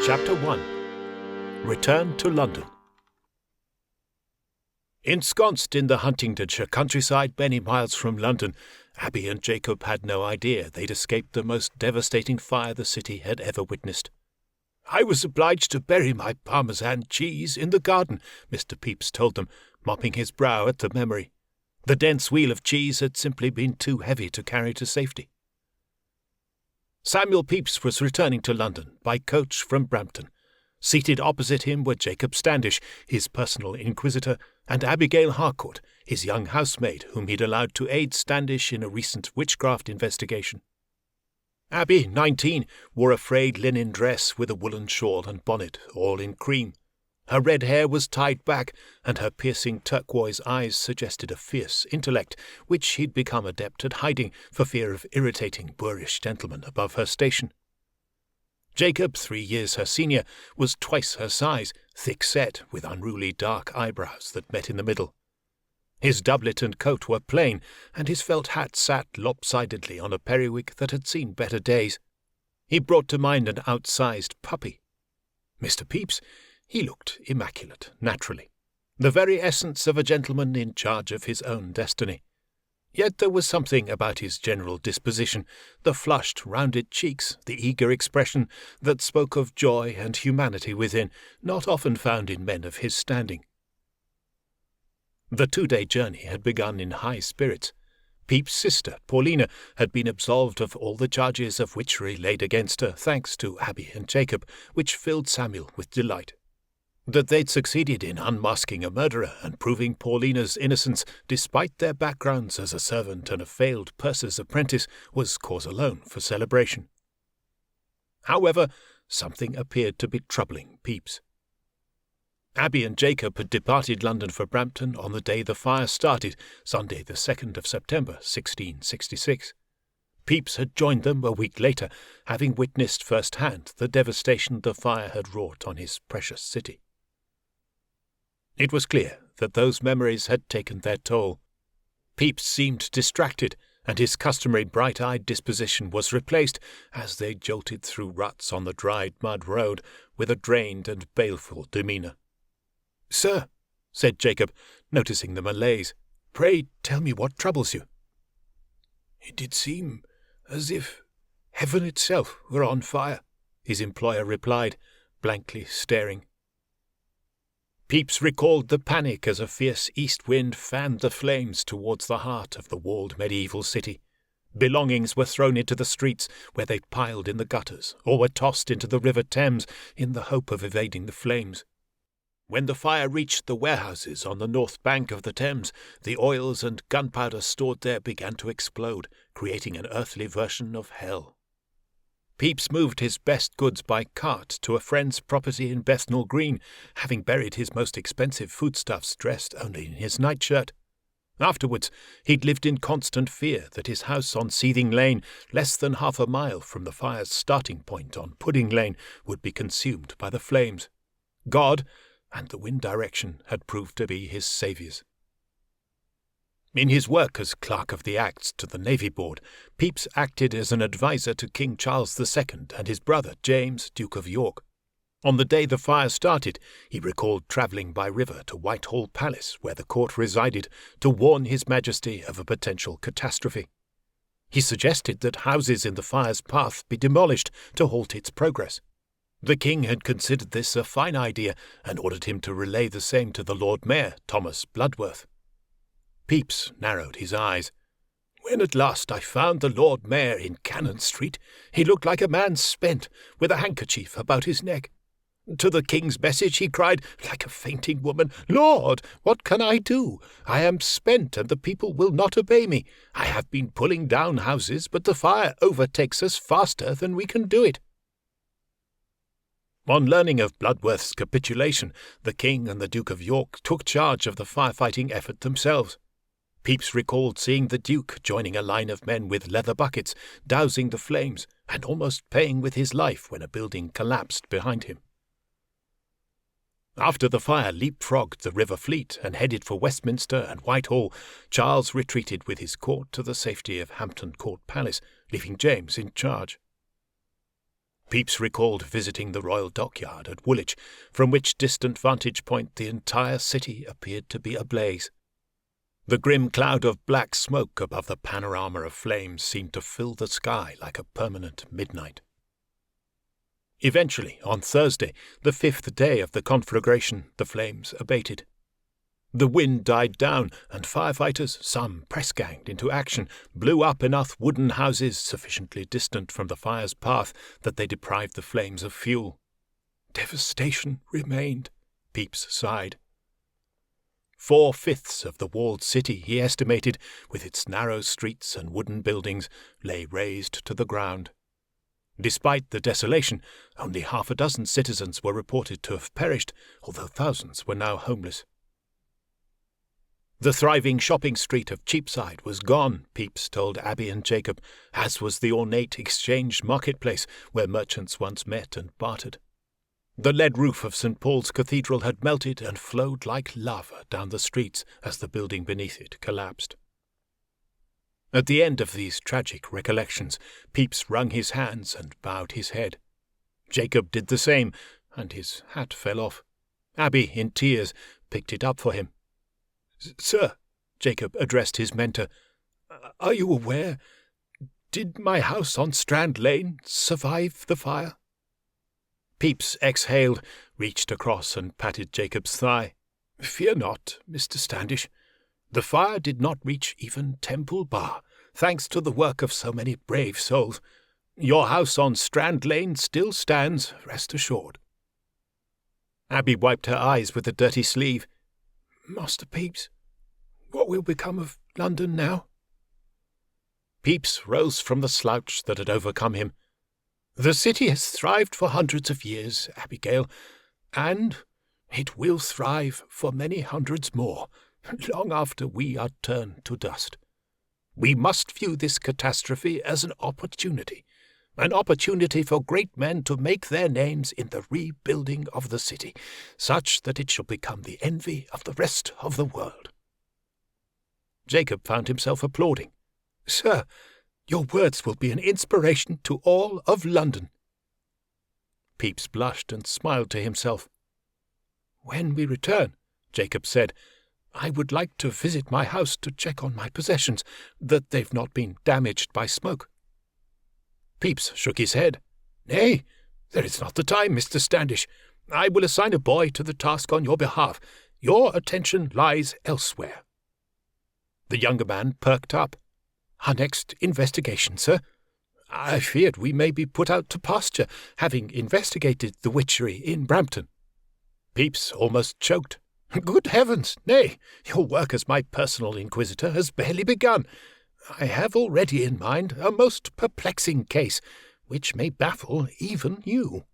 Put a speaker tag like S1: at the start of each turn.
S1: Chapter 1. Return to London. Ensconced in the Huntingdonshire countryside many miles from London, Abby and Jacob had no idea they'd escaped the most devastating fire the city had ever witnessed. "I was obliged to bury my Parmesan cheese in the garden," Mr. Pepys told them, mopping his brow at the memory. The dense wheel of cheese had simply been too heavy to carry to safety. Samuel Pepys was returning to London by coach from Brampton. Seated opposite him were Jacob Standish, his personal inquisitor, and Abigail Harcourt, his young housemaid, whom he'd allowed to aid Standish in a recent witchcraft investigation. Abby, 19, wore a frayed linen dress with a woolen shawl and bonnet, all in cream. Her red hair was tied back, and her piercing turquoise eyes suggested a fierce intellect, which he'd become adept at hiding for fear of irritating boorish gentlemen above her station. Jacob, 3 years her senior, was twice her size, thick-set, with unruly dark eyebrows that met in the middle. His doublet and coat were plain, and his felt hat sat lopsidedly on a periwig that had seen better days. He brought to mind an outsized puppy. Mr. Pepys, he looked immaculate, naturally, the very essence of a gentleman in charge of his own destiny. Yet there was something about his general disposition, the flushed, rounded cheeks, the eager expression that spoke of joy and humanity within, not often found in men of his standing. The 2-day journey had begun in high spirits. Pepys' sister, Paulina, had been absolved of all the charges of witchery laid against her, thanks to Abby and Jacob, which filled Samuel with delight. That they'd succeeded in unmasking a murderer and proving Paulina's innocence, despite their backgrounds as a servant and a failed purser's apprentice, was cause alone for celebration. However, something appeared to be troubling Pepys. Abby and Jacob had departed London for Brampton on the day the fire started, Sunday the 2nd of September, 1666. Pepys had joined them a week later, having witnessed firsthand the devastation the fire had wrought on his precious city. It was clear that those memories had taken their toll. Pepys seemed distracted, and his customary bright-eyed disposition was replaced, as they jolted through ruts on the dried mud road, with a drained and baleful demeanour. "Sir," said Jacob, noticing the malaise, "pray tell me what troubles you." "It did seem as if heaven itself were on fire," his employer replied, blankly staring. Pepys recalled the panic as a fierce east wind fanned the flames towards the heart of the walled medieval city. Belongings were thrown into the streets, where they piled in the gutters, or were tossed into the River Thames in the hope of evading the flames. When the fire reached the warehouses on the north bank of the Thames, the oils and gunpowder stored there began to explode, creating an earthly version of hell. Pepys moved his best goods by cart to a friend's property in Bethnal Green, having buried his most expensive foodstuffs dressed only in his nightshirt. Afterwards, he'd lived in constant fear that his house on Seething Lane, less than half a mile from the fire's starting point on Pudding Lane, would be consumed by the flames. God and the wind direction had proved to be his saviours. In his work as Clerk of the Acts to the Navy Board, Pepys acted as an adviser to King Charles II and his brother James, Duke of York. On the day the fire started, he recalled travelling by river to Whitehall Palace, where the court resided, to warn His Majesty of a potential catastrophe. He suggested that houses in the fire's path be demolished to halt its progress. The king had considered this a fine idea and ordered him to relay the same to the Lord Mayor, Thomas Bloodworth. Pepys narrowed his eyes. "When at last I found the Lord Mayor in Cannon Street, he looked like a man spent, with a handkerchief about his neck. To the king's message he cried, like a fainting woman, 'Lord, what can I do? I am spent, and the people will not obey me. I have been pulling down houses, but the fire overtakes us faster than we can do it.'" On learning of Bloodworth's capitulation, the king and the Duke of York took charge of the firefighting effort themselves. Pepys recalled seeing the Duke joining a line of men with leather buckets, dousing the flames, and almost paying with his life when a building collapsed behind him. After the fire leapfrogged the River Fleet and headed for Westminster and Whitehall, Charles retreated with his court to the safety of Hampton Court Palace, leaving James in charge. Pepys recalled visiting the royal dockyard at Woolwich, from which distant vantage point the entire city appeared to be ablaze. The grim cloud of black smoke above the panorama of flames seemed to fill the sky like a permanent midnight. Eventually, on Thursday, the 5th day of the conflagration, the flames abated. The wind died down, and firefighters, some press-ganged into action, blew up enough wooden houses sufficiently distant from the fire's path that they deprived the flames of fuel. Devastation remained, Pepys sighed. 4/5 of the walled city, he estimated, with its narrow streets and wooden buildings, lay razed to the ground. Despite the desolation, only half a dozen citizens were reported to have perished, although thousands were now homeless. The thriving shopping street of Cheapside was gone, Pepys told Abby and Jacob, as was the ornate exchange marketplace where merchants once met and bartered. The lead roof of St. Paul's Cathedral had melted and flowed like lava down the streets as the building beneath it collapsed. At the end of these tragic recollections, Pepys wrung his hands and bowed his head. Jacob did the same, and his hat fell off. Abby, in tears, picked it up for him. "Sir," Jacob addressed his mentor, "are you aware? Did my house on Strand Lane survive the fire?" Pepys exhaled, reached across and patted Jacob's thigh. "Fear not, Mr. Standish. The fire did not reach even Temple Bar, thanks to the work of so many brave souls. Your house on Strand Lane still stands, rest assured." Abby wiped her eyes with a dirty sleeve. "Master Pepys, what will become of London now?" Pepys rose from the slouch that had overcome him. "The city has thrived for hundreds of years, Abigail, and it will thrive for many hundreds more, long after we are turned to dust. We must view this catastrophe as an opportunity for great men to make their names in the rebuilding of the city, such that it shall become the envy of the rest of the world." Jacob found himself applauding. "Sir, your words will be an inspiration to all of London." Pepys blushed and smiled to himself. "When we return," Jacob said, "I would like to visit my house to check on my possessions, that they've not been damaged by smoke." Pepys shook his head. "Nay, there is not the time, Mr. Standish. I will assign a boy to the task on your behalf. Your attention lies elsewhere." The younger man perked up. "Our next investigation, sir? I feared we may be put out to pasture, having investigated the witchery in Brampton." Pepys almost choked. "Good heavens, nay, your work as my personal inquisitor has barely begun. I have already in mind a most perplexing case, which may baffle even you."